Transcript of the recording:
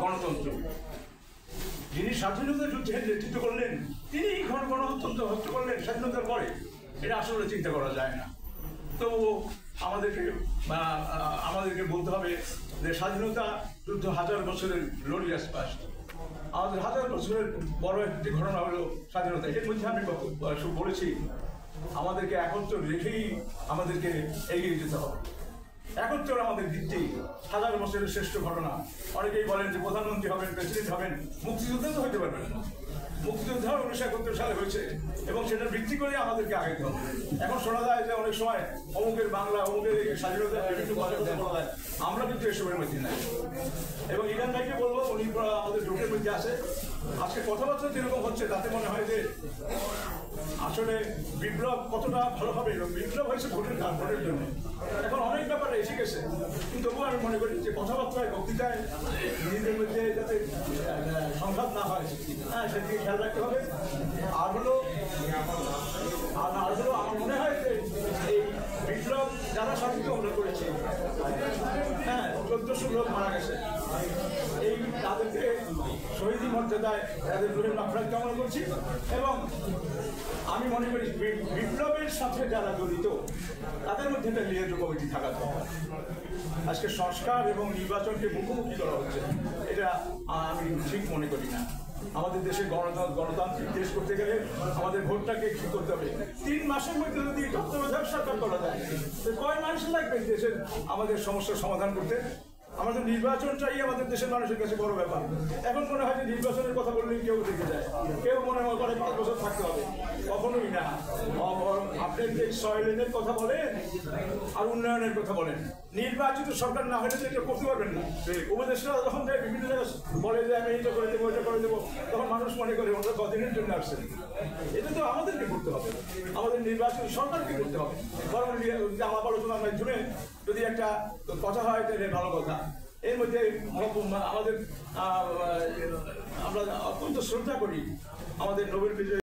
গণতন্ত্র। যিনি স্বাধীনতা যুদ্ধের নেতৃত্ব করলেন তিনি গণতন্ত্র হত্যা করলেন স্বাধীনতার পরে, এটা আসলে চিন্তা করা যায় না। তো আমাদেরকে বলতে হবে যে স্বাধীনতা যুদ্ধ 1000 বছরের গ্লোরিয়াস পাস্ট। আমাদের 1000 বছরের বড় একটি ঘটনা হলো স্বাধীনতা। এর মধ্যে আমি বলেছি আমাদেরকে একত্র রেখেই আমাদেরকে এগিয়ে যেতে হবে। একত্র আমাদের ভিত্তি। 1000 বছরের শ্রেষ্ঠ ঘটনা। অনেকেই বলেন যে প্রধানমন্ত্রী হবেন, প্রেসিডেন্ট হবেন, মুক্তিযুদ্ধ তো হইতে পারবেন না। মুক্তিযুদ্ধ 1971 সালে হয়েছে এবং সেটার ভিত্তি করে আমাদেরকে আগাইতে হবে। এখন শোনা যায় যে অনেক সময় অমুকের বাংলা, অমুকের স্বাধীনতা বিভিন্ন বলা যায়, আমরা কিন্তু এসবের মধ্যে নাই। এবং ইরান ভাইকে বলবো, উনি আমাদের জোটের মধ্যে আছে। আজকে কথাবার্তা যেরকম হচ্ছে তাতে মনে হয় যে আসলে বিপ্লব কতটা ভালো হবে। বিপ্লব হয়েছে ভোটের জন্য। এখন অনেক ব্যাপারে এসে গেছে, কিন্তু তবুও আমি মনে করি যে কথাবার্তায়, বক্তৃতায় নিজেদের মধ্যে যাতে সংঘাত না হয়, হ্যাঁ, সেদিকে খেয়াল রাখতে হবে। আর হলো আমার মনে হয় যে এই বিপ্লব যারা শান্তি আমরা করেছি, হ্যাঁ, 1400 লোক মারা গেছে, এই তাদেরকে শহীদ মর্যাদায় তাদের দূরের মাফরাত কামনা করছি। এবং আমি মনে করি বিপ্লবের সাথে যারা জড়িত তাদের মধ্যে একটা লিয়াজো কমিটি থাকা দরকার। আজকে সংস্কার এবং নির্বাচনকে মুখোমুখি করা হচ্ছে, এটা আমি ঠিক মনে করি না। আমাদের দেশে গণতান্ত্রিক দেশ করতে গেলে আমাদের ভোটটাকে ঠিক করতে হবে। 3 মাসের মধ্যে যদি তত্ত্বাবধায়ক সরকার করা যায়, কয় মানুষ লাগবে দেশের আমাদের সমস্যার সমাধান করতে? আমাদের নির্বাচনটাই আমাদের দেশের মানুষের কাছে বড় ব্যাপার। এখন মনে হয় যে নির্বাচনের কথা বললেই কেউ দেখে যায়, কেউ মনে করে 5 বছর থাকতে হবে। কখনোই না। আপনি যে 6 লেনের কথা বলেন আর উন্নয়নের কথা বলেন, নির্বাচিত সরকার না হলে তো এটা করতে পারবেন না। উপদেষ্টা যখন যায় বিভিন্ন জায়গায় বলে যে আমি এটা করে দেবো, এটা করে দেবো, তখন মানুষ মনে করে ওরা কদিনের জন্য আসছেন। এটা তো আমাদেরকে করতে হবে, আমাদের নির্বাচিত সরকারকে করতে হবে। বরং আলাপ আলোচনার মাধ্যমে যদি একটা কথা হয় তাহলে ভালো কথা। এর মধ্যে আমাদের আমরা অত্যন্ত শ্রদ্ধা করি আমাদের নোবেল বিজয়ী